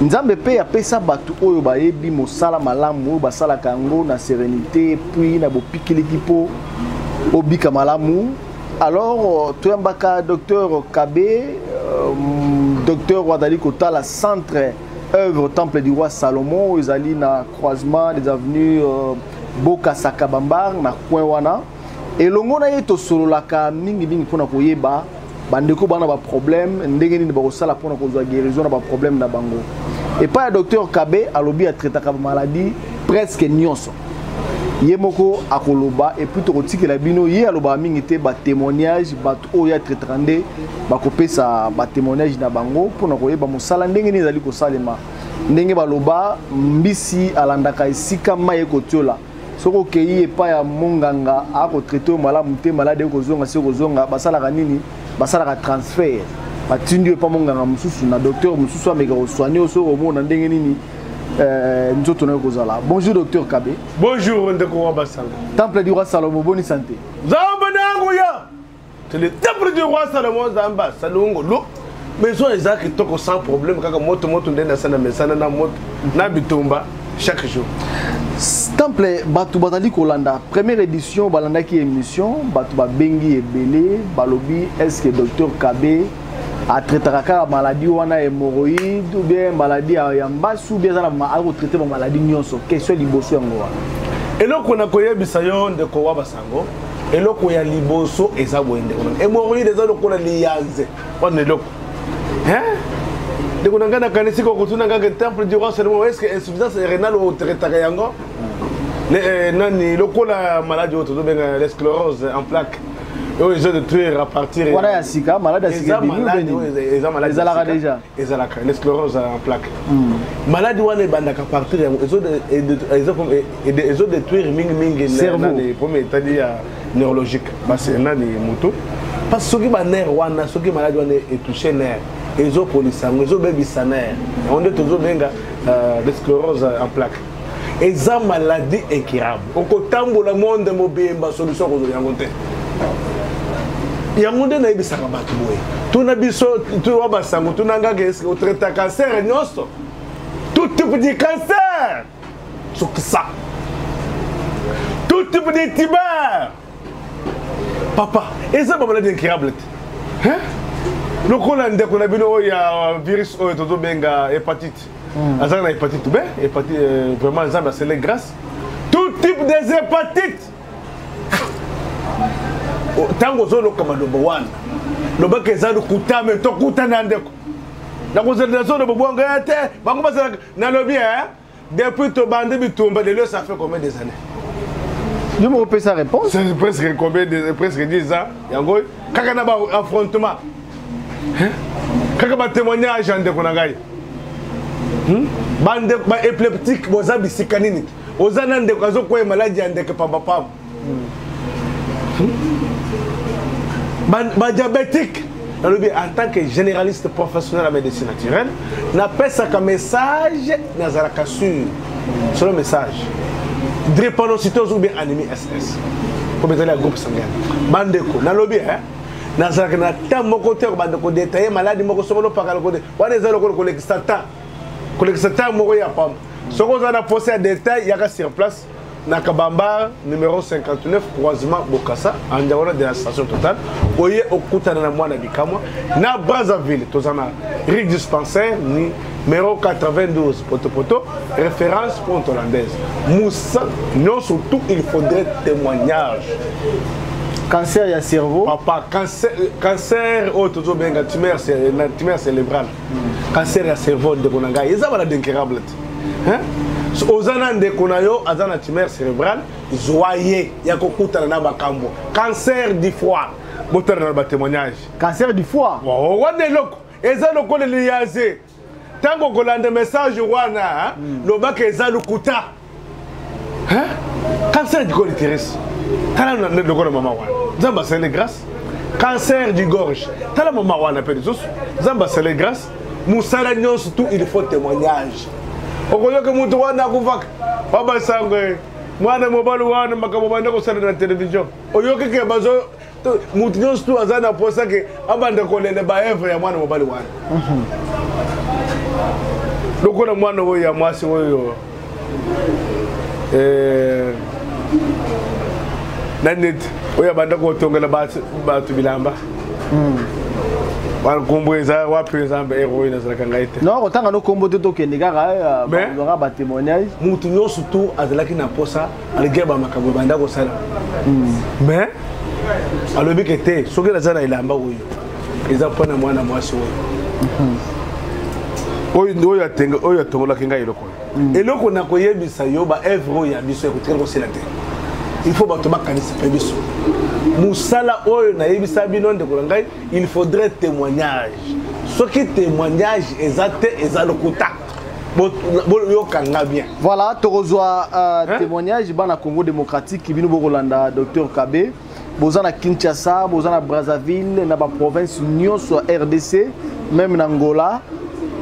Nzambe pe apesa batu oyo bayebi mosala malamu basala kango na sérénité puis na bopikiliki po obika malamu. Alors toyambaka docteur Kabé, docteur Wadali Kotala centre œuvre temple du roi Salomon, ils allaient na croisement des avenues Boka Sakabambar na coin wana et longo na yeto solo la ka mingi pona koyeba bandeko bana ba problème ndenge ni ba kosala pona kozwa guérison na ba problème na bango. Et pas le docteur Kabé alobi a traité ka maladie presque nyonso. Yemoko akoloba et puis to la bino ye aloba mingi te ba témoignage ba to ya traitande ba kopesa ba témoignage na bango pona koyeba mosala ndenge ni zali kosalema ndenge baloba mbisi alandaka esika maye kotiola soko kei epa ya monganga ako traiter malamu te malade ko zonga se ko zonga basala kanini basala ka transfert batindi epa monganga mususu na docteur mususu ameka ko soigner so omona ndenge nini nzoto na kozala. Bonjour docteur Kabé. Bonjour ndeko wa Basango. Temple du roi Salomon, bonne santé. Zamba nanguya. C'est le temple du roi Salomon Zamba Salongo lo. Maison ezaki toko sans problème kaka moto ndena sana mesana na moto na bitumba chaque jour. Temple batu batali kolanda première édition balanda ki émission batu ba bengi ebele balobi est-ce que docteur Kabé a traité la maladie ou a hémorroïde ou bien maladie à mbasu ou bien a traité la maladie nyonso question liboso ngoa et là qu'on a koya bisayon de kowa Basango et là koya liboso eza wende hémorroïde eza lokona liyanze on est loko hein de qu'on ngana kanisi ko kutuna ngaka temple du roi Salomon est-ce que insuffisance rénale ou traité yango nani lokola maladie auto benga la sclérose en plaques. Ils ont de tuer à partir. Voilà, il y a malade ils ont malade déjà. Ils ont la sclérose en plaques. Malade ou les bandes à partir. Ils ont détruire ming cerveau. Premier c'est-à-dire neurologique. Parce que là les motos. Parce que ceux qui ont nerf ouana, ceux qui malade ouana est touché nerf. Ils ont polysangue, ils ont baby nerf. On est toujours benga la sclérose en plaques. Ils ont maladie incurable. On cotambo le monde mobile solution aux yangote. Yangonde na ibisaka batu boye tuna biso tu wa Basango tunanga que au traiter cancer nyonso tout type de cancer sur ça tout type de tumeur papa et ça pas maladie incurable hein le kola ndeko na bino ya virus o to benga hépatite azana hépatite B hépatite vraiment ça c'est les grâce tout type des hépatites. Tango zolo kama number 1 loba kezalo kutame to kutana ndeko na kozela zolo bobwanga te bango basala na lobi hein depuis to bande bitumba de ça fait combien des années je me repose sa réponse c'est presque combien de presque 10 ans yango kaka na ba affrontement hein kaka ba témoignage ndeko na ngai bande ba épileptique boza bisika nini ozana ndeko azokwa maladie ndeko pamba diabétique, en tant que généraliste professionnel en médecine naturelle, n'a pas ça comme message, n'a pas sur le message. Drépanocytose ou bien anémie SS. Pour mettre le groupe sanguin. Bandeko, n'a lobby, hein? N'a pas tant mon côté, bandeko détaillé, maladie, mon côté, par le côté. On est allé au collègue Satan. Collègue Satan, mon côté, pas. Ce qu'on a posé à détail, il y a sur place. Nakabamba numéro 59 croisement Bokassa en diagonale de la station totale oye okutana na mwana bikamwa na Brazzaville tozana rue dispensaire numéro 92 poto référence ponte hollandaise Moussa non surtout il faudrait témoignage cancer ya cerveau papa cancer autour benga tumeur cérébrale cancer ya cerveau de konanga eza bala d'incurable hein ozana ndeko na yo azana tumeur cérébrale joyeux ya kokutana na bakambo cancer du foie botana na ba témoignage cancer du foie wana loko eza loko le liaze tango kolanda message wana lobaka eza lukuta hein cancer du col utérus tala na loko na mama wana zamba c'est les grâce cancer du gorge tala mama wana pe des zamba c'est les grâce musala nyonso tout il faut témoignage. Okoyoke mutu wana kuvaka baba sangwe mwana mobali wana makabo bande ko sala na télévision oyoke ke bazo mutu nyonso tu azana posa ke abande ko lele ba evre ya mwana mobali wana Donc on a moi no ya moi c'est yo nanet oya banda ko tongela ba tu bilamba wan komboza wa présent héroïne na saka ngaite non otanga no kombo te to kendika ka ba ba témoignage mutu yo surtout azalaki na posa algeba makabo banda ko sala mais alobi que te soki na zana ilamba oyo eza pona mwana mwasi oyo atenga oyo tongola kinga iloko eloko na koyebisa yo ba evre ya biso ekotikala kosila te il faut bato bakanisa pe biso musala oyo na yebisa bino ndeko ngai il faudrait témoignage soki témoignage ezate ezalokuta yo kanga bien voilà torozwa témoignage bana Congo démocratique bino bokolanda Dr Kabe bozana Kinshasa bozana Brazzaville na ba province nyonso RDC même na Angola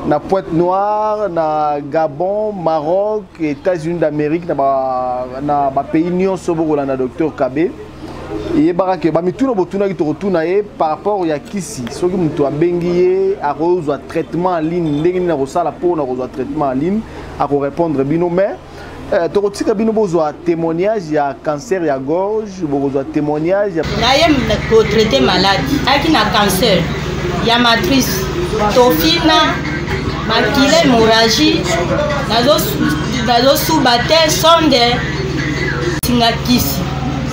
na Pointe-Noire, na Gabon, Maroc, États-Unis d'Amérique, na ba pays nyonso sobokolanda Dr Kabe. Et barake ba mituna botuna ki retourna par rapport ya kisi. Soki mutu abengi ye a reçoit traitement en ligne, ndenge na rosala pour na reçoit traitement en ligne, a répondre bino mais tokotika bino bozwa témoignage ya cancer ya gorge, bozwa témoignage ya pour traiter maladie, aki na cancer ya matrice, tofina makile hémorragie nazo subate sonde singa kisi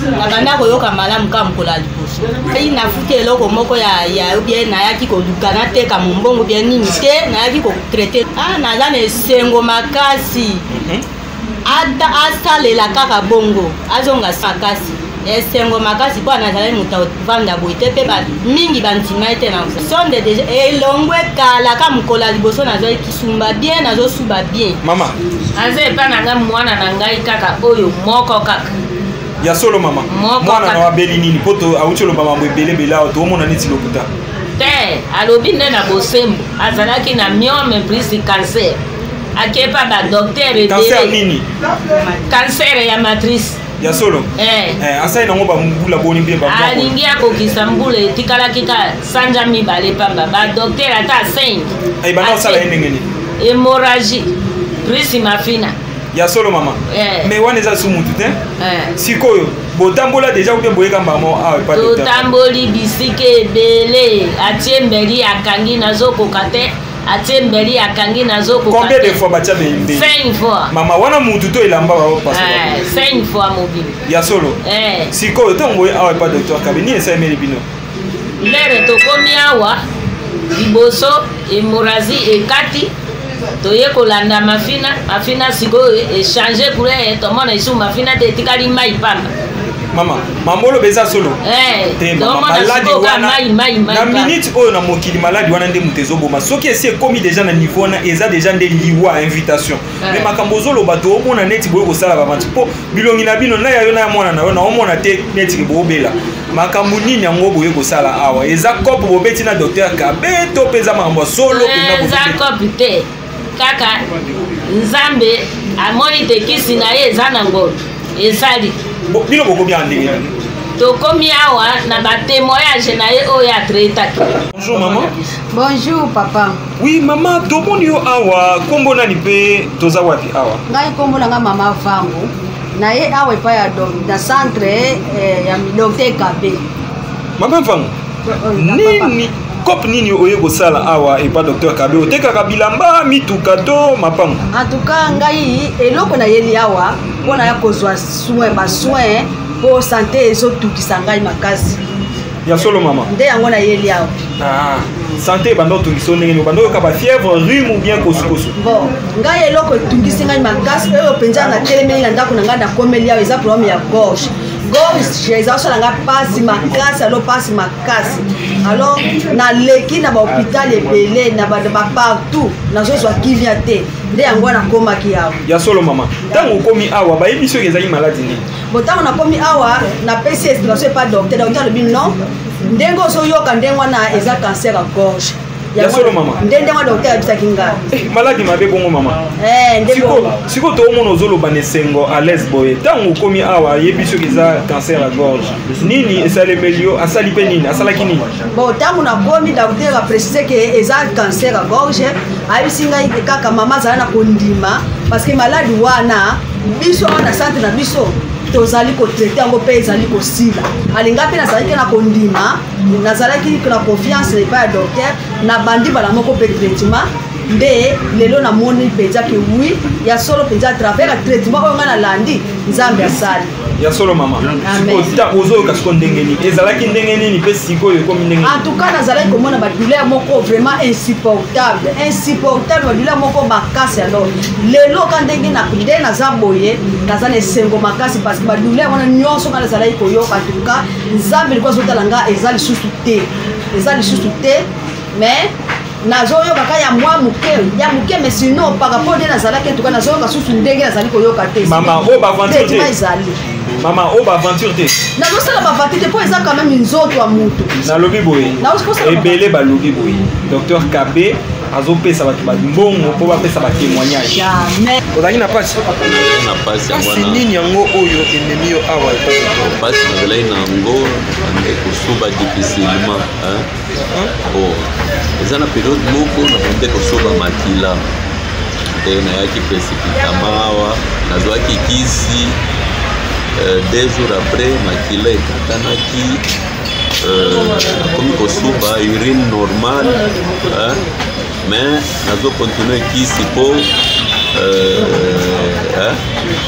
na banda koyoka malamu ka mkola liposo ai nafuti eloko moko ya bien nayaki koluka nateka mombongo bien nini te nayaki kotraite naza na esengo makasi ata asalela kaka bongo azonga makasi esengo makasi po anazalaki moto vanda boye te mpe mingi bandima ete na sonde deja elongwe kala ka mokola liboso nazwaki kisumba bien nazosuba bien mama aza epa na ngai mwana na ngai kaka oyo moko kaka ya solo mama mwana na wabeli nini poto auti oloba mambo ebelebele awa toomona neti lokuta te alobi nde na bosembo azalaki na myome plus cancer akepa badokter cancer nini cancer ya matrice ya solo asai nango bambula boni mpe alingi akokisa mbula etikalaki ka sanja mibale pamba badokter ata 5 banda osala ye ndenge nini hémorragie plus mafina ya solo mama mais wana eza su mutu te sikoyo botambola deja ube boyeka mbamo awa epa totamboli bisika ebele atie mbeli akangi nazokoka te atie mbeli akangi nazokoka combien de fois batia bembe 5 fois mama wana mutu to elamba bao 5 fois mobile ya solo sikoyo tongo awa epa docteur Kabe ni esaemeli bino ndere tokomi awa liboso hémorragie ekati toye kolanda mafina sikoyo échanger couleur tomona isu mafina te etikali mai pamba mama mamolo beza solo te mama maladi wana na minute oyo na mokili maladi wana nde mutu ezoboma soki esi ekomi deja na niveau wana eza deja nde liwa invitation mais makambo ozoloba toomona neti boye kosala babantu mpo bilongi na bino na yayo na ya mwana na yo naomona te neti boobela makambo nini yango boye kosala awa eza kope bobeti na docteur Kabe to mpe eza makambo ya solo eza kope te kaka nzambe amoni te kisi na ye eza na ngolo esali bino bokomi awa ndenge nani tokomi awa na batémoignage na ye oyo atreitaki. Bonjour maman. Bonjour papa. Oui maman, tomoni yo awa kombo nani pe toza wapi awa? Ngai kombo na nga mama Vango. Na ye awa epa ya na centre ya Dr Kabe. Mama Vango. Nini kop nini oye kosala awa epa Dr Kabe otekaka bilamba mituka to mapango? En tout cas ngai eloko na yeli awa mpona ya kozwa soin ba soin po santé ezotukisa ngai makasi. Ya solo mama. Nde yango na yeli awa. Ah, santé bando tukisa ndenge bando ka ba fièvre, rhume ou bien kosukosu. Bon, ngai eloko tukisi ngai makasi oyo penza na telemeli na ndako na ngai na komeli awa eza problème ya gorge. Gorge eza osala nga pasi makasi alo pasi makasi. Alors na leki na ba hôpital ebele na ba partout nazozwa kivia te. Nde yango na komaki awa. Ya solo mama. Tango komi awa ba yebi soki ezali maladie ni. Botango na komi awa na PCS na so pas docteur le bin non. Ndengo so yoka ndengwa na eza cancer à gorge. Ya solo mama. Ndende wa docteur bisaki nga. Maladi mabe bongo mama. Siko to mono zolo banesengo à l'aise boye. Tango komi awa yebiso kiza cancer à gorge. Nini esale melio asali pe nini asala kini. Bon tango na komi docteur a précisé que eza cancer à gorge. Abisinga kaka mama zala na kondima parce que maladi wana biso wana santé na biso tozali ko traiter yango pe ezali ko sila alinga pe nazali ke na kondima nazalaki na confiance ne pas docteur na bandi bala moko pe traitement nde lelo na moni penza ke oui ya solo penza à travers traitement oyo ngana landi nzambe asali ya solo mama siko ta ozo ka siko ndengeni ezalaki ndengeni ni pe siko yo comme ndengeni en tout cas nazalaki komona ba douleur moko vraiment insupportable ba douleur moko makasi alors lelo ka ndenge na nde naza boye naza na esengo makasi parce que ba douleur wana nyonso kana nazalaki koyoka en tout cas nzambe liko azotala nga eza lisusu te mais nazoyo baka ya mwa muke mais sinon par rapport de nazalaki en tout cas nazoyo ka susu ndenge nazali koyoka te mama o ba aventure te mama o ba aventure te nazosala ba aventure te po eza quand même nzoto ya mutu na lobi boye ebele ba lobi boye docteur Kabé azopesa bato mbongo po bapesa ba témoignage ozali na pasi nini yango oyo ememi yo awa pasi nazalaki na yango ande kosoba difficilement eza na periode moko nabande kosoba makila nde nayaki précipitamment awa nazwaki kisi 2 jours après makila ekatanaki nakomi kosuba urine normale mais nazo continue kisi po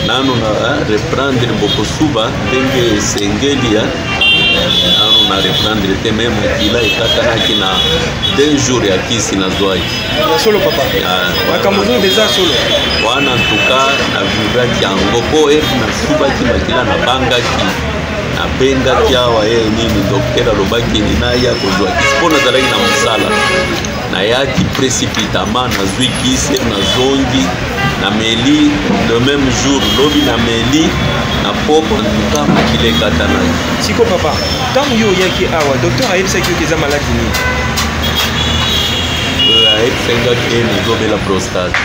nano na reprendre bokosuba ndenge esengeli nano na reprendre te même makila ekatanaki na 2 jours ya kisi nazwaki solo papa makamozo déjà solo wana en tout cas navivaki yango po nasubaki makila nabangaki nabengaki awa ye nini docteur alobaki ninaya kozwa kisi mpo nazalaki na mosala nayaki précipitamment nazwi kisi nazongi nameli le même jour lobi nameli na poko ntuka makila ekatanaki siko papa ntango yo oyaki awa docteur ayebisaki yo eza maladi nini ayebisaki nazobela prostate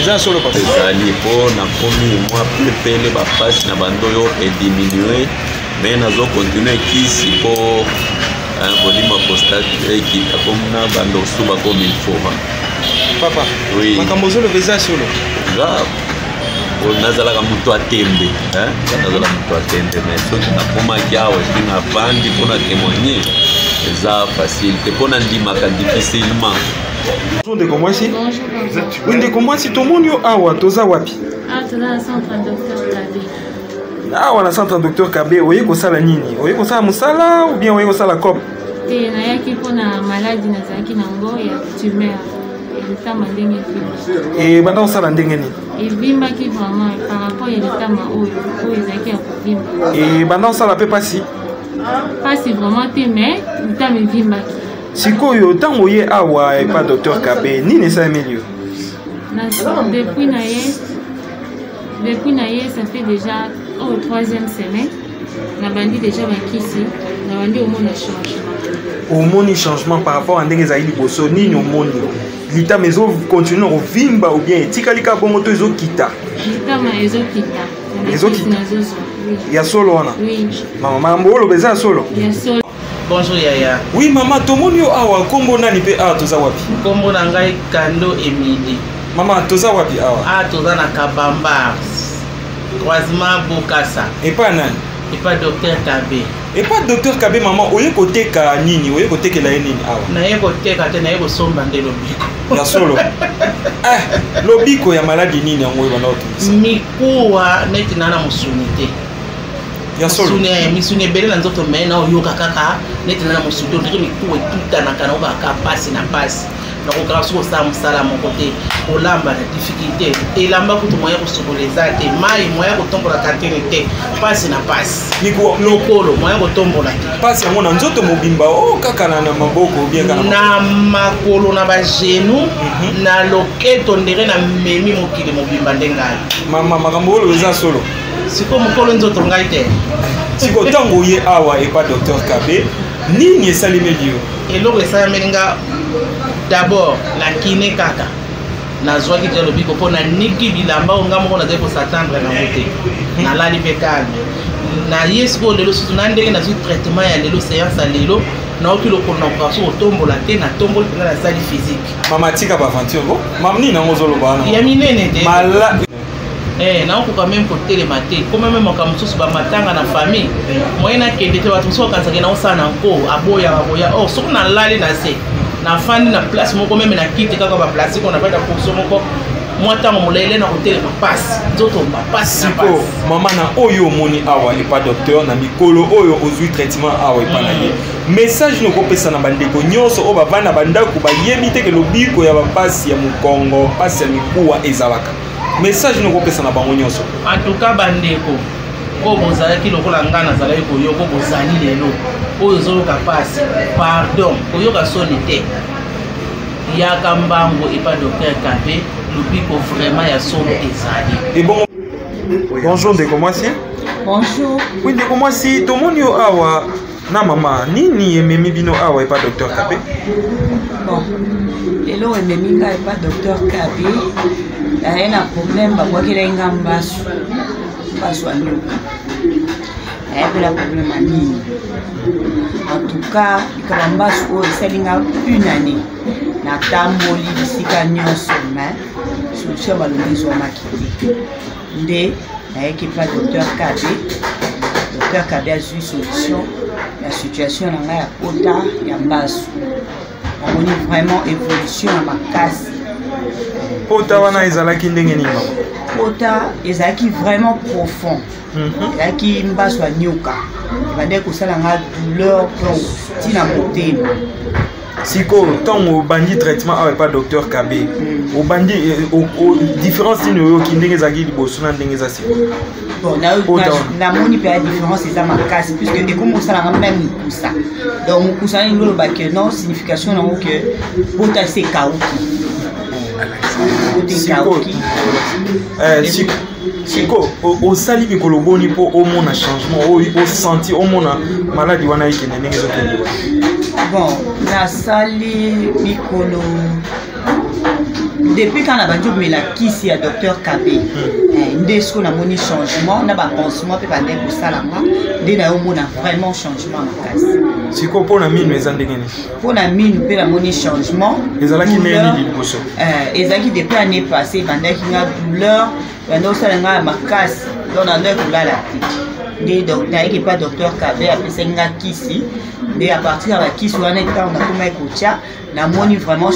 eza solo papa ezali mpo nakomi mwa pepele bapasi na bando oyo ediminue mais nazo continue kisi mpo bolima prostate ekita komna bando osuba comme il faut papa makambo ozoloba eza solo nazalaka moto atembe mais soki nakomaki awa epi navandi mpo na témoigner eza facile te mpo nandimaka difficilement ndeko mwasi ndeko mwasi tomoni yo awa toza wapi awa na centre docteur Kabé oye kosala nini oye kosala mosala ou bien oye kosala cop te nayaki mpona maladi nazalaki nango ya tumeur elitama ndenge evimba banda kosala ndenge nini evimbaki vraiment par rapport ya elitama oyo ezalaki ya kovimba banda kosala mpe pasi vraiment te mais litama evimbaki sikoyo ntango oye awa epa docteur Kabé nini esalemeli yo depuis na ye ça fait déjà au 3e semaine nabandi déjà bakisi nabandi omona changement omoni changement par rapport à ndenge ezali liboso nini omoni litama ezocontinue kovimba ou bien etikali kaka bongo to ezokita litama ezokita ya solo wana mama mambo oloba eza ya solo Bonjour Yaya. Oui mama tomoni yo awa kombo nani pe awa toza wapi kombo na ngai Kando Emily mama toza wapi awa toza na Kabamba croisement Bokassa epa nani epa docteur Kabé epa docteur Kabé mama oye koteka nini oye kotekela ye nini awa naye koteka te naye kosomba nde lobiko ya solo lobiko ya maladi nini yango oyeba naotumisa mikuwa neti nana mosuni te ya solo misuni ebele na nzoto me na oyoka kaka neti nana mosuni ondiri mikuwa etutanaka na okaka pasi na pasi nakokaka soki osala mosala moko te kolamba na difficulté elamba kutu moya kosokola eza te mai moya kotombola kantene te pasi na pasi lokolo moya kotombola te pasi yango na nzoto mobimba kaka na maboko na makolo na bagenu na loketo ndenge na memi mokili mobimba nde ngai makambo oyo eza solo siko mokolo nzoto ngai te siko ntango oye awa epa docteur Kabé nini esalemeli yo eloko esalemeli nga d'abord la kiné kaka nazwaki te lobiko mpo naniki bilamba onga moko nazali kosatendre nango te nalali mpe calme na ye sikoyo lelo susu na ndenge nazwi traitement ya lelo séance ya lelo naoki lokolo na koka so kotombola te natomboli mpenza nasali physique mama tika baventure ko mama nini nango ozoloba wana ya minene te naokoka meme kotelema te koma meme makambo mosusu bamatanga na famille moye nakende te bato mosusu bakanisaki naosala na nko aboya or soki nalali na se nafandi na place moko meme na kiti kaka baplace ko na bada position moko mwa ntango molele na kotelema pasi nzoto bapasi siko mama na oyo omoni awa epa docteur na mikolo oyo ozwi traitement awa epa na ye message nokopesa na bandeko nyonso oyo bavandi na bandako bayebi te ke lobiko ya bapasi ya mokongo pasi ya mikuwa ezalaka message nokopesa na bango nyonso en tout cas bandeko oyo bozalaki lokola ngai nazalaki koyoka bozali lelo oyo ozoloka pasi pardon koyoka soni te yaka mbango epa docteur Kabe lobiko vraiment ya solo ezali. Et bon, bonjour ndeko mwasi. Bonjour. Oui ndeko mwasi tomoni yo awa na mama nini ememi bino awa epa docteur Kabe? Bon, lelo ememi ngai epa docteur Kabe aye na problème bakwakela nga mbasu anyoka ayebela problème anini en tout cas likaba mbasu oyo esalinga une année natamboli bisika nyonso mais solution balongi ezwamaki te nde nayeki pa docteur Kabe azwi solution ya situation na ngai ya kota ya mbasu namoni vraiment évolution na makasi pota wana ezalaki ndenge nini mama? Pota ezalaki vraiment profond ezalaki mbasu anyoka ebandeki kosala nga douleur mpo ntina motema siko ntango obandi traitement awa epa docteur Kabe obandi différence nini oyoki ndenge ezalaki liboso na ndenge eza siko? namoni mpe ya différence eza makasi puisque ekomi kosalanga même mokusa donc mokusa nini olobake non signification nango ke pota ese ekauki siko osali mikolo boni mpo omona changement oyo osenti omona maladi wana ekende ndenge ezokende? Bon nasali mikolo depuis quand nabandi komela kisi ya docteur Kabe nde siko namoni changement na bapansement mpe bande kosalanga nde nayomona vraiment changement makasi. siko mpona minu eza ndenge nini? Mpona minu mpe namoni changement ezalaki ndenge nini liboso? ezalaki depuis année passée ebandaki nga douleur bande osala nga makasi donc nandaki kolala te nde nayeki pa docteur Kabe apesaki nga kisi nde à partir ya bakisi wana ntango nakomaki kotia namoni vraiment.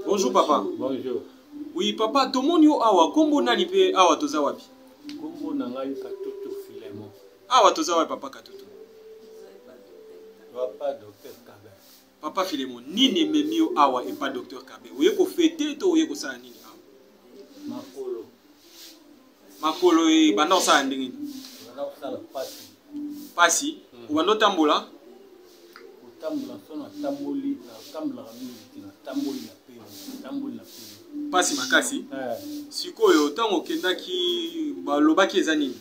Bonjour papa. Bonjour. Oui papa, tomoni yo awa kombo nani pe awa toza wapi? Kombo na ngai Katutu Filemon. Awa toza wapi papa Katutu? Papa docteur Kabe. Papa Filemon, nini ememi yo awa epa docteur Kabe? Oye ko fete to oye ko sala nini awa? Makolo. Makolo e banda osala ndenge nini? Banda osala pasi. Pasi? Ubanda otambola? Otambola sona tamboli na tambola mingi na tamboli na pe. Tamboli na pe. Pasi makasi? Sikoyo tango okendaki balobaki eza nini?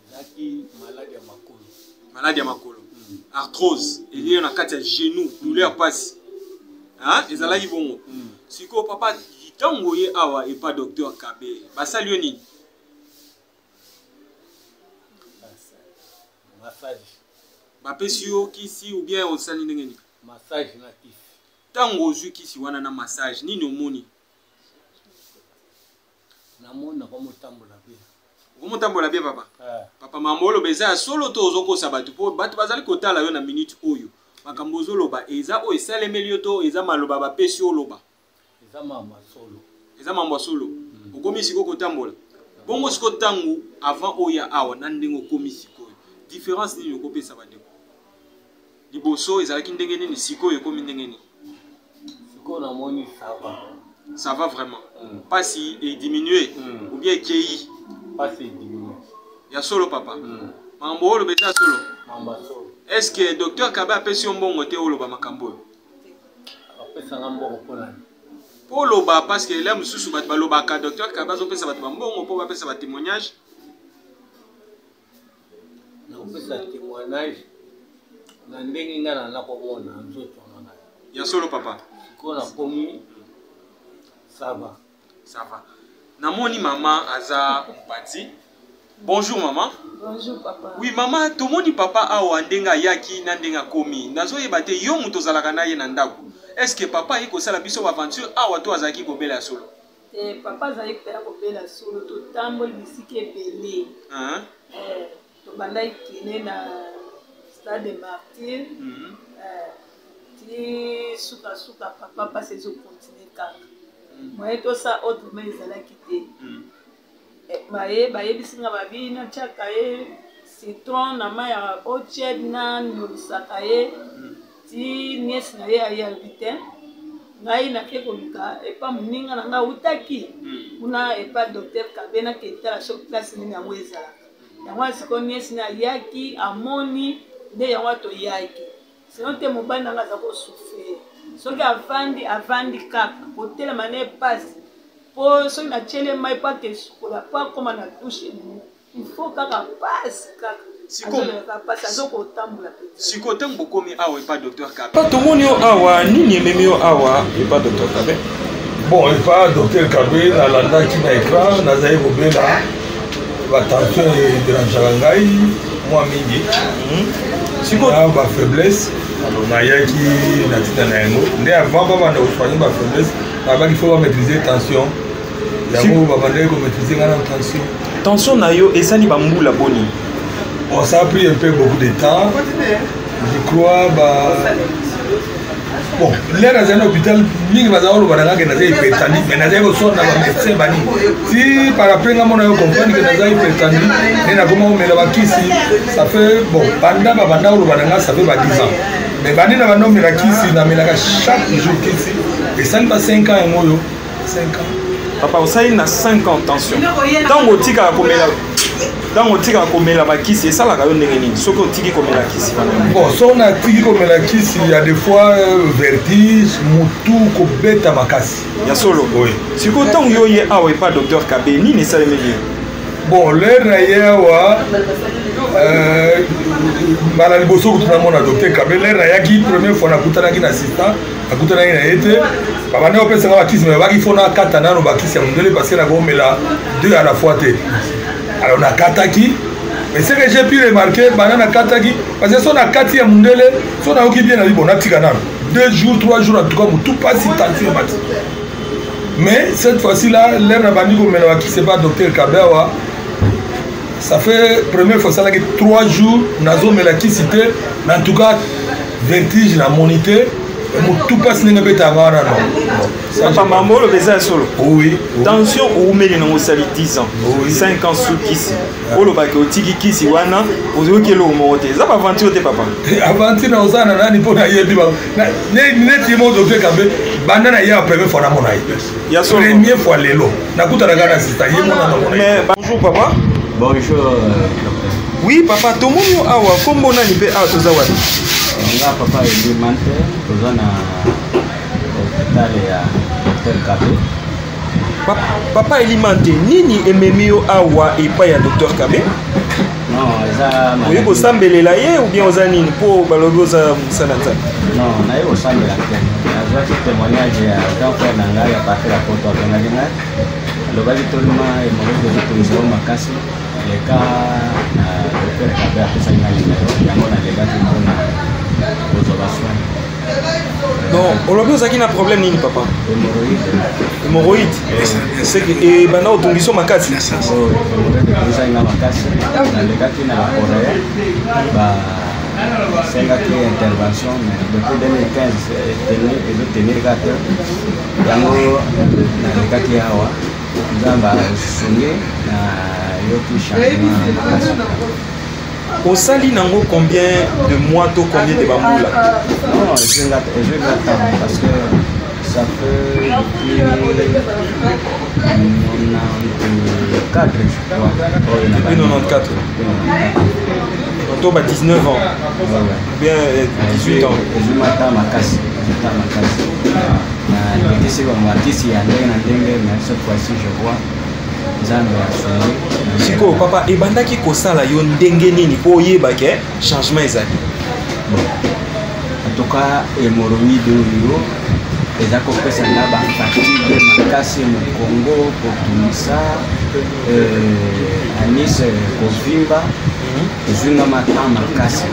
Ezaki maladi ya makolo. Maladi ya makolo. Arthrose, eliyo na kati ya genou, douleur pasi. Hein? Ezalaki bongo. Siko papa tango ye awa epa docteur Kabe. Basali yo nini? Massage. Bapesi yo kisi ou bien osali ndenge nini? Massage na kisi. Tango ozwi kisi wana na massage nini omoni? Namona komo tambola bien. Komo tambola bien papa? Papa mamolo beza solo to ozokosa bato po bato bazali kotala yo na minute oyo. Makambo ozoloba eza o esalemeli yo to eza maloba bapesi yo loba. Eza mama solo. Eza mambo solo. Okomi siko kotambola. Bongo siko tango avant oya awa na ndenge okomi siko. Différence nini okopesa bandeko? Liboso ezalaki ndenge nini siko ekomi ndenge nini? Siko na moni ça va. Ça va vraiment. Pas si est diminué ou bien qui? Pas si diminué. Ya solo papa. Mambo lo beta solo. Mamba solo. Est-ce que docteur Kabe apesi yo mbongo te oloba makambo? Apesa nga mbongo pona. Po loba parce que là mususu bat baloba ka docteur Kabe azopesa bat mbongo po bapesa ba témoignage. Na opesa témoignage na ndenge nga na nakomona nzoto na ngai ya solo papa ko na komi ça va namoni mama aza pati. Bonjour maman. Bonjour papa. Oui maman, tomoni papa awa ndenga yaki na ndenga komi. Nazoyeba te yo muto zalaka na ye na ndako. Est-ce que papa iko sala biso aventure awa to azaki ko bela solo? Papa azali ko bela solo to tamboli bisiki ebele. To bandai kine na Stade des Martyrs. Ti suka papa passe zo continuer kaka. Moi to sa autre mais ezalaki te. Bayebisinga babina tiaka ye citron na mai ya oched na nyolisaka ye ti niesi na ye ayebi te ngai nake koluka epa moninga na ngai utaki kuna epa docteur Kabe nake etala soki place nini yango ezalaka yango asiko niesi na ayaki amoni nde yango atoyaki sino te mobali na ngai aza kosufrir soki avandi kaka kotelema na epasi po soki natiele mai po ake sukola po akoma na dushe il faut kaka pasi kaka azokotambola siko ntango bokomi awa epa docteur Kabe tomoni yo awa nini ememi yo awa epa docteur Kabe? Bon, epa docteur Kabe nalandaki na ekran nazali kobela batension ederangeaka ngai mwa mingi na bafaiblesse nayaki na tina na yango nde avant babanda kosoigne bafaiblesse nabaki fo bamaîtriser tension yango babandaki komaîtriser nga na tension na yo esali bambula boni. Bon, ça a pris un peu beaucoup de temps. Je crois bon, l'air dans un hôpital, mingi bazalo bananga que nazai hypertendue, mais nazai ko sona ba médecin bani. Si par après nga mona yo comprendre que nazai hypertendue, ni na koma omela bakisi, ça fait bon, banda lo bananga ça fait 10 ans. Mais bani na bando omela kisi na melaka chaque jour kisi. Et ça ne pas 5 ans ngoyo, 5 ans. Papa osali na 5 ans tension. Tango tika komela dans le tigre comme la bakisi et ça la gagne nini ce que tigre comme la kisi bon si on a tigre comme la kisi il y a des fois vertige mutu ko beta makasi ya solo oui si ko tant yo ye awa pas docteur Kabe ni ne sale mebi bon le raya wa bala liboso ko tuna mona docteur Kabe le raya ki première fois na kutana ki na assistant akutana ki na ete baba ne opesa ka bakisi mais baki fona katana no bakisi ya mundele parce que na gomela deux à la fois te. Alors on a kataki, mais ce que j'ai pu remarquer, banana kataki, parce que si on a kati à mundele, si on a occupé bien, on a tigana. 2 jours, 3 jours, en tout cas, tout passe si tension. Mais cette fois-ci-là, l'air n'a pas dit que c'est pas docteur Kabewa. Ça fait première fois ça là que 3 jours, nazo melaki cité, mais en tout cas, vertige la monité. Tout passe n'est pas tangana non. Papa maman le baiser solo. Oui. Tension ou meli na osali 10 ans. 5 ans sous kisi. O lo baki otiki kisi wana ozoki lo mote. Ça pas aventure te papa. Aventure na osana nani pona yebi ba. Ne ti mo docteur Kabe banda na ya première fois na mona yi. Ya solo. Première fois lelo. Na kutana kana sister ye mona na mona. Mais bonjour papa. Bonjour. Oui papa to mono awa kombo na ni pe a to zawadi. Nga papa est Mante, tozana hôpital ya Dr Kabe. Papa Elimante, nini ememio awa epa ya Dr Kabe? Non, eza maladie. Oyo kosambelela ye ou bien oza nini po balobi oza musalata? Non, na ye kosambela te. Nazwaki témoignage ya grand frère na ngai aparte la poto abengaki ngai. Alobaki tolima hémorroïde ezotongisa makasi. Leka na Dr Kabe apesaki ngai nimero yango nalekaki mpona non, aujourd'hui ça qui a un problème ni papa. Hémorroïde. C'est que et bana otongiso makasi. Oh, hémorroïde ça ina makasi. Na lekaki na Corée. Ba sengaki intervention mais depuis 2015 tenir gâteau. Yango na lekaki hawa. Nzamba sunge na yoki changement makasi. Au sali nango combien de mois to combien de bamboula? Non, je l'attends parce que ça fait depuis 94 je crois. Depuis 94. Toi, 19 ans. Bien 18 ans. Je m'attends ma casse. Mais cette fois-ci je vois. Siko papa ebandaki kosala yo ndenge nini po yeba ke changement ezali. En tout cas, hémorroïde oyo eza kopesa nga bafatigue makasi mu Congo kotumisa anis kovimba ezwinga mata makasi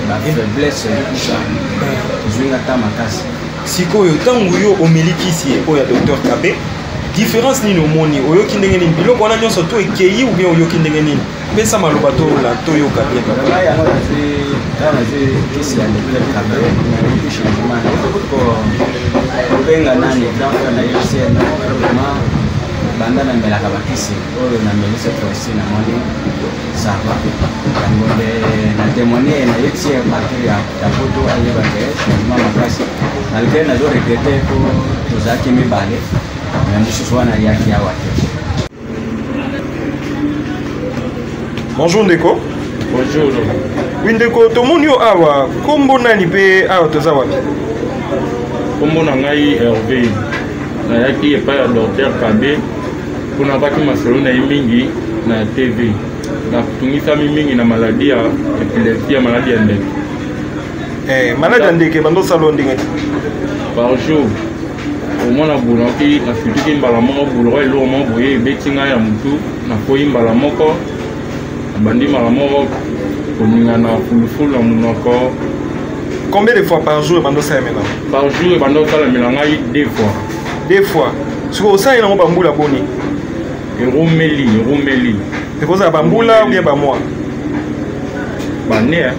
bafaiblesse ezwinga ta makasi. Sikoyo ntango yo omelikisi oyo ya Dr Kabe différence nini omoni oyoki ndenge nini biloko wana nyonso to ekei ou bien oyoki ndenge nini pesa maloba toyoka bien papa yango nazi kisi ya Dr Kabe nayoki changement kobenga nani donc nayoki vraiment banda namelaka bakisi oyo nameli cette fois-ci namoni ça va yango nde natémoigné nayoki partir ya poto ayebake changement makasi malgré nazo regrette po tozalaki mibale mais mosusu wana yaki awa te. Bonjour Ndeko. Bonjour. Oui Ndeko, tomoni yo awa kombo nani mpe awa toza wapi? Kombo na ngai Hervé nayaki epai ya Dr Kabe mpona baki masolo na ye mingi na TV natungisami mingi na maladi ya epilepsie ya maladi ya ndeke. Maladi ya ndeke bandosala ndenge par jour omona bulaki nafutiki mbala moko buloko eloko moko boye ebeti ngai ya mutu nakoyi mbala moko nabandi mbala moko koningana fulufulu na munoko. Combien de fois par jour bandosala mela? Par jour bandosala mela ngai 2 fois. 2 fois. Siko osali nango bambula boni? Erumeli. Ekozala bambula ou bien bamwa? Bane.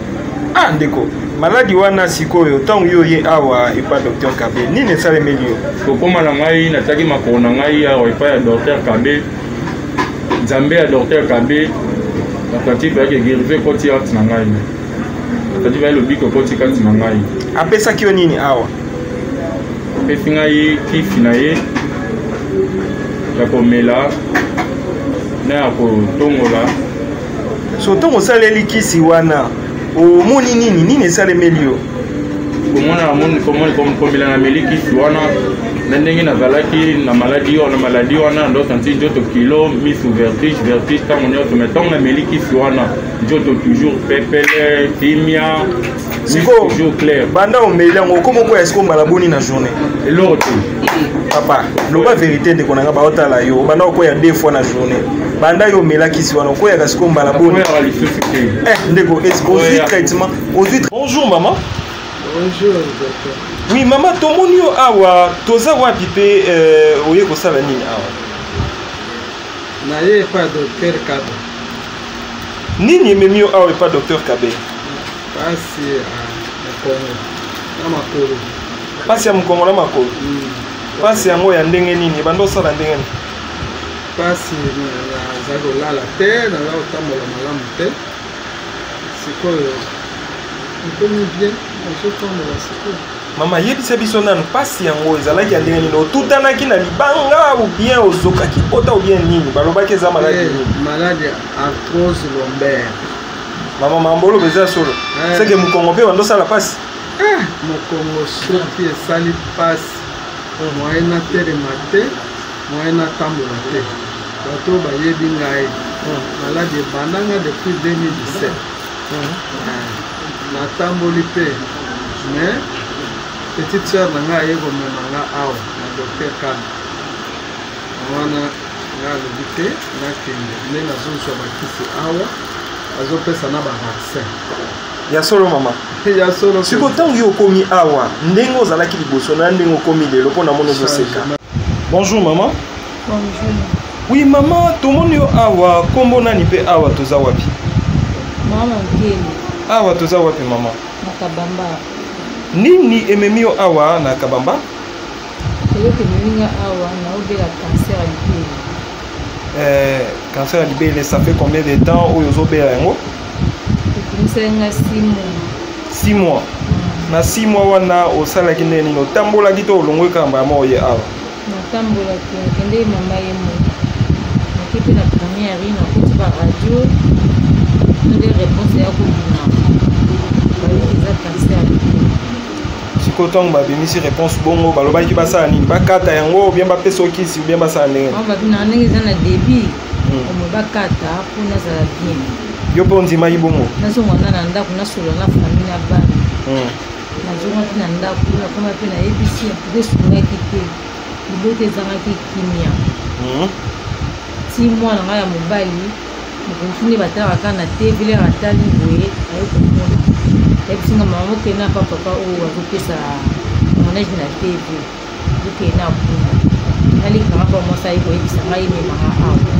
Ah Ndeko, maladi wana sikoyo ntango yo ye awa epa Dr Kabe nini esalemeli yo? Kokoma na ngai nataki makolo na ngai awa epa ya Dr Kabe nzambe ya Dr Kabe nakati bayaki egerive koti kati na ngai nakati baye lobiko koti kati na ngai. Apesaki yo nini awa? Apesi ngai kisi na ye ya komela na ya kotongola. So ntango osaleli kisi wana omoni nini esalemeli yo? komona na meli kisi wana na ndenge nazalaki na maladi wana ndosanti nzoto kilo misu vertige ntango nyonso me ntango na meli kisi wana nzoto toujours pepele timia toujours clair. Banda omeli yango okoma okoya siko mbala boni na journée eloko te papa loba vérité ndeko nanga baotala yo banda okoya 2 fois na journée banda yo omela kisi wana okoyaka siko mbala boni ndeko ozwi traitement ozwi. Bonjour maman. Bonjour docteur. Oui maman tomoni yo awa toza wapi pe oye kosala nini awa? Na ye pa Dr Kabe. Nini ememi yo awa epa Dr Kabe? Pasi ya Mkongo na makolo. Pasi ya Mkongo na makolo? Pasi yango ya ndenge nini? Bando osala ndenge nini? Pasi naza kolala te, naza kotambola malamu te. Sikoyo nkomi bien, nazotambola sikoyo. Mama yebisa biso nanu pasi yango ezalaki ya ndenge nini? Otutanaki na libanga ou bien ozokaki pota ou bien nini? Balobaki eza maladi nini? Maladi ya arthrose lombaire. Mama mambolo beza solo. Seke Mukongo pe bandosala pasi? Mukongo soki esali pasi moye natelema te moye natambola te bato bayebi ngai maladi ebandanga depuis 2017 natamboli te mais petite sœur na ngai aye komema nga awa na Dr Kabe wana nga alobi te nakende nde nazozwa bakisi awa azopesa na bavaccin ya solo mama. Ya solo. Siko ntango yo okomi awa ndenge ozalaki liboso na ndenge okomi lelo mpona mona ozoseka. Bonjour maman. Bonjour. Oui maman tomoni yo awa kombo nani mpe awa toza wapi? Mama Nkeli. Awa toza wapi mama? Na Kabamba. Nini ememi yo awa na Kabamba? Eloko ememi awa na obela cancer ya libele. Cancer ya libele ça fait combien de temps oyo ozobela yango? 6 mois. 6 mois. Na 6 mois wana osalaki ndenge nini? Otambolaki to olongwe kamba mo ye awa? Natambolaki nakende mama ye mo. Nakipe na première ri nakuti ba radio nde réponse ya kobina. Baza cancer. Siko ntango babimisi réponse bongo balobaki basala nini? Bakata yango ou bien bapesa okisi ou bien basala ndenge? Babina ndenge eza na débit omo bakata mpona azala bien. yo mpe ondima ibongo nazongwana na ndako nasolola na famille na bana nazonga mpe na ndako nakoma mpe nayebisi mpe esungaki te libote ezangaki kimia ti mwana ngai ya mobali mokonzi nde batalaka na te vile atali boye aye komona ayebisinga mama okende na papa oyo azopesa monage na tv okende akuna nalikanga mpa mwasi aye koyebisa ngai ememanga awa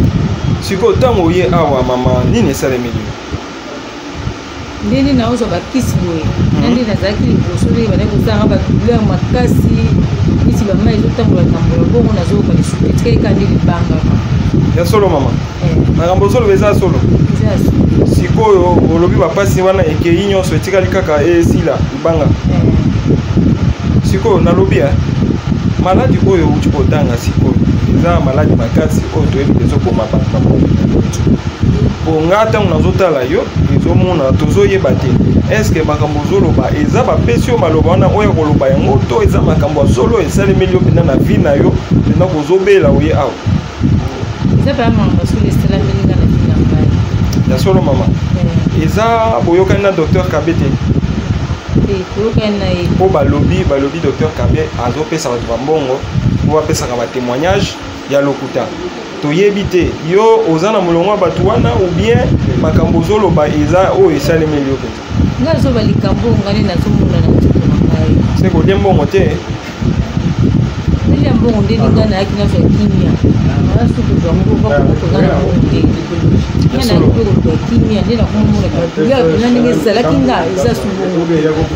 sikoyo ntango oye awa mama nini esalemeli ndenge naozwa bakisi boye nande nazalaki liboso ndenge bandaki kozanga badouleur makasi nisi bama ezotambola bongo nazoyoka lisusu etikali kaka nde libangaka ya solo mama makambo ozoloba eza solo sikoyo olobi bapasi wana ekei nyonso etikali kaka esila libanga sikoyo nalobi maladi oyo outi kotanga sikoyo eza maladi makasi oyo toyebi ezokoma bato po nga ntango nazotala yo ezomona tozoyeba te eske makambo ozoloba eza bapesi yo maloba wana oyo koloba yango to eza makambo ya solo esalemeli yo mpena na vi na yo mpena kozobela oye awa eza baya makambo solo esalemeli nga na vi na ngai ya solo mama eza boyokani na docteur Kabe te toyokani na ye po balobi docteur Kabe azopesa bato bambongo po bapesaka batémoignage ya lokuta toyebi te yo oza na molongo ya bato wana ou bien makambo ozoloba eza oyo esalemeli yo mpenza nga azoba likambo ngani nazomona na nzoko na ngai se kolia mbongo te nalia mbongo nde linga nayaki nazo ya kimia nasukozwa ngo bakokotoza na mbongo te nga nayaki mpe koluka ya kimia nde nakomona badouleur pena ndenge ezalaki nga eza subongo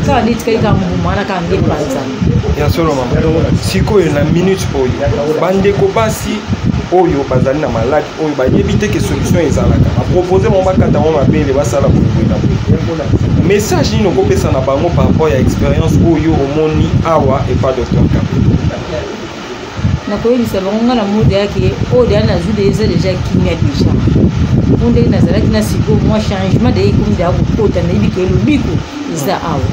kaka nde etikali kaka mbuma wana kaka nde panza ya solo mama sikoyo na minute oyo bandeko basi oyo bazali na maladi oyo bayebi te ke solution ezalaka bapropose mo bakata mo mabele basala boye na boye message nini okopesa na bango par rapport ya expérience oyo omoni awa epa docteur Kabe nakoyebisa bango nga na mode yake oyo deya nazwi de eza deja kimia deja po ndenge nazalaki na siko mwa changement de ekomi deya kokota nayebi ke elobiko eza awa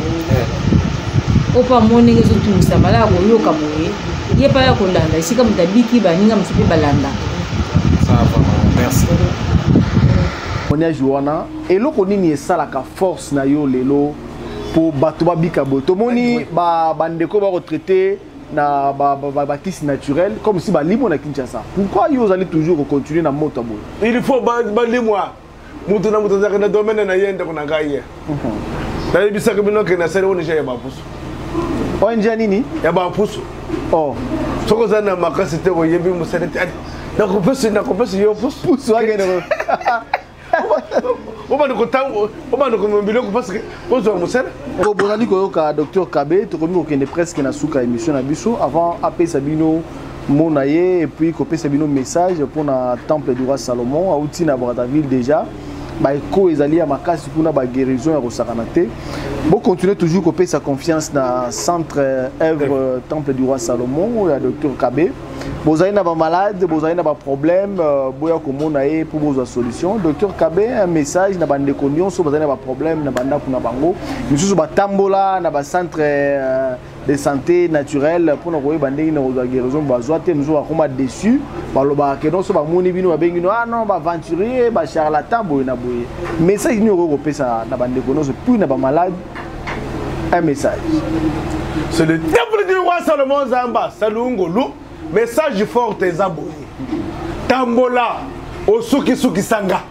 opa mo ndenge ezotungisa malaka koyoka boye ye pa ya kolanda esika moto abiki baninga mosu mpe balanda merci moniage wana eloko nini esalaka force na yo lelo po bato babika boye tomoni bandeko baretraité na bakisi naturel comme si balimo na Kinshasa pourquoi yo ozali toujours continuer na moto boye il faut balimwa mutu na mutu azalaka na domaine na ye ndeko na ngai ye nayebisaka bino ke nasali oneja ya bapusu onja nini ya bapusu soko za na makasi te oyebi mosali te nakopesi yo pusu agene obanda komobiloko parce que ozwa mosala bozali koyoka docteur Kabe tokomi kokende presque na suka émission na biso avant apesa bino mona ye et puis kopesa bino message mpona temple du roi Salomon auti na Brazzaville déjà baeko ezali ya makasi kuna baguérison ya kosakana te continuer toujours kopesa confiance na centre œuvre temple du roi Salomon ya docteur Kabe bozali na bamalade bozali na baproblème boya komona ye mpo bozwa solution docteur Kabe un message na bandeko nyonso bazali na baproblème na bandako na bango misusu batambola na bacentre de santé naturelle mpona koyeba ndenge na kozwa guérison bazwa te mosusu bakoma déçu balobaka ke nyonso bamoni bino babengi no non baaventurier bacharlatan boye na boye message nini okoki kopesa na bandeko nyonso puis na bamalade un message c'est le temple du roi Salomon Zamba Salungolu message fort eza boye tambola osuki sanga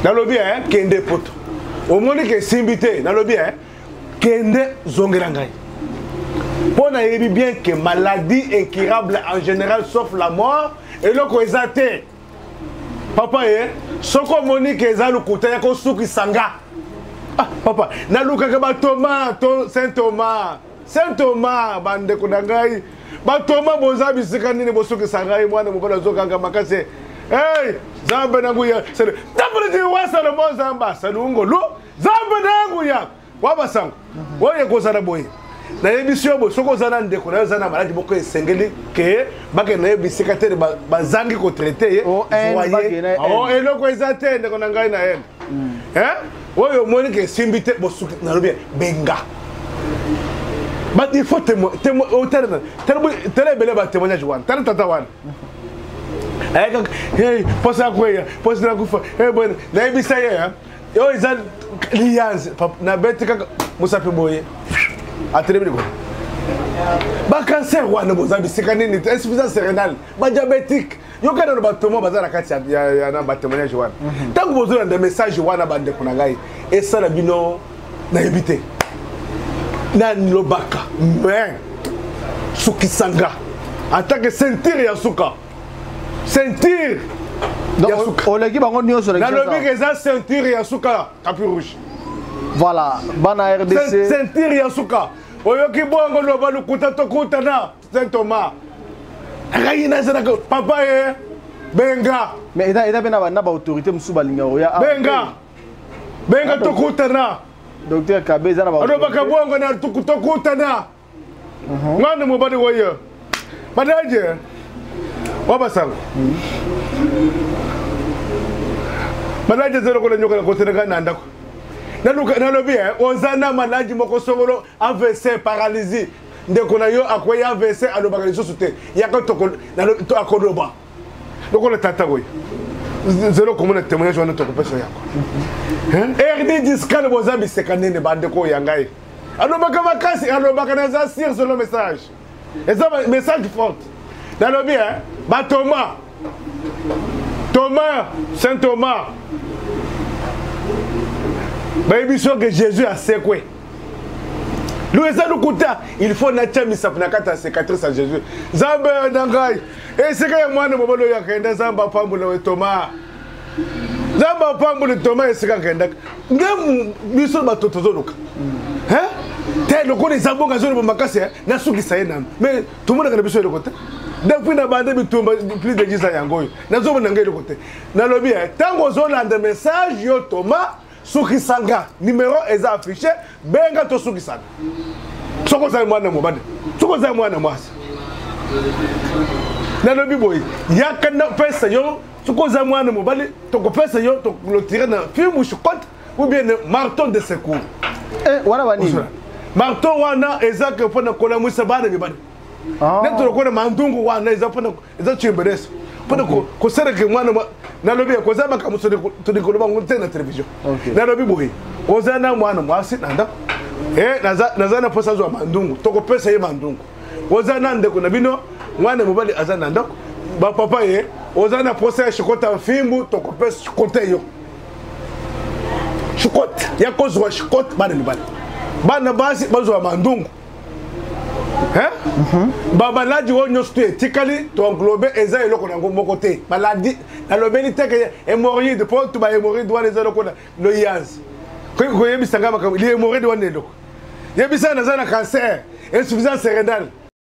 nalobi kende poto omoni ke simbi te nalobi kende zongela ngai mpona yebi bien que maladie incurable en général sauf la mort eloko eza te papa soko omoni ke eza lokuta ya kosukisa nga papa nalukaka batoma saint thomas bandeko na ngai batoma boza bisika nini bosukisa ngai mwana mobali azokanga makasi zambe nangu ya temple du roi Salomon Zamba Salungolu zambe nangu ya wabasango oye kozala boye nayebisi yo boye soki oza na ndeko na yo oza na maladi moko esengeli ke bakende na ye bisika te bazangi kotraite ye eloko eza te ndeko na ngai na yene oyo omoni ke esimbi te bosuki nalobi benga il faut tele ebele batémoignage wana tala tata wana Hey, posa quoi, posa la kufa. Hey, bon, na ebisa ya. Yo izan liance na bête kaka musa pe boye. Atelemi ko. Ba cancer wana bozabi sekani ni insuffisance rénale, ba diabétique. Yo kana no batomo bazana kati ya na batémoignage wana. Tango bozona de message wana bande kuna ngai. Esa na bino na ebité. Na lobaka. Mais Sukisanga. En tant que ceinture ya suka. Ceinture. Donc, on l'a dit, on a dans le but que ça ceinture Yasuka, tapis rouge. Voilà, bana RDC. Ceinture Yasuka. Oyoki bongo no balu kuta na Saint Thomas. Rayina zana papa benga. Mais il a bien na ba autorité musuba linga oya. Benga tokuta na. Docteur Kabe zana ba. Ado baka bongo na tokuta na. Ngane mo badi woyo. Madaje. Wabasanga. Malaji zero ko nyoka ko tenga nandako. Na lobi ozana malaji moko songolo AVC paralysie. Ndeko na yo akoya AVC alobaka lisusu te. Yaka toko na to akoloba. Doko le tata boy. Zero komona témoignage wana toko pesa yako. RD discal bozabi sekanene bande ko yangai. Alobaka makasi alobaka na za sir sur le message. Et ça message fort. Na lobi ba Thomas, Saint Thomas. Baby sûr que Jésus a secoué. Il faut nature misapnakata cicatrice à Jésus. Zamba nangai. Et c'est que moi ne mobolo yakenda zamba pambulo Thomas. Zamba pambulo Thomas et c'est quand kenda. Ngam biso batotozonoka. Hein? T'es le connais zambonga zone makase na suki sayena. Mais tout le monde a biso de côté. Depuis na bande bitumba plus de 10 ans yangoyo. Nazo na ngai de côté. Na lobi tango zona de message yo Thomas Sukisanga numéro est affiché benga to Sukisanga. Soko za mwana mobande. Soko za mwana mwasi. Na lobi boy yakana pesa yo soko za mwana mobande to ko pesa yo to le tirer na film chikote ou bien marteau de secours. Wana bani. Marteau wana ezaka pona kola musa bana bibani. Neto lokona mandungu wana ezapona ezachimberesa. Pona ko sereke mwana na lobi ko zama kamuso to dikoloba ngote na television. Na lobi boy. Ozana mwana mwasi nanda. Nazana posa zo mandungu. Toko pesa ye mandungu. Ozana ndeko na bino mwana mobali azana ndako. Ba papa ye ozana posa ya shikota fimbu toko pesa shikota yo. Shikota ya kozwa shikota bana mibali. Bana basi bazo mandungu. Maladie on tikali to englober eza eloko na ngombo côté maladie na lobeli teke hémorroïde pour tout ba hémorroïde doit les eloko na lo yaz ko yebisanga maka li hémorroïde wana eloko yebisa na zana cancer insuffisance rénale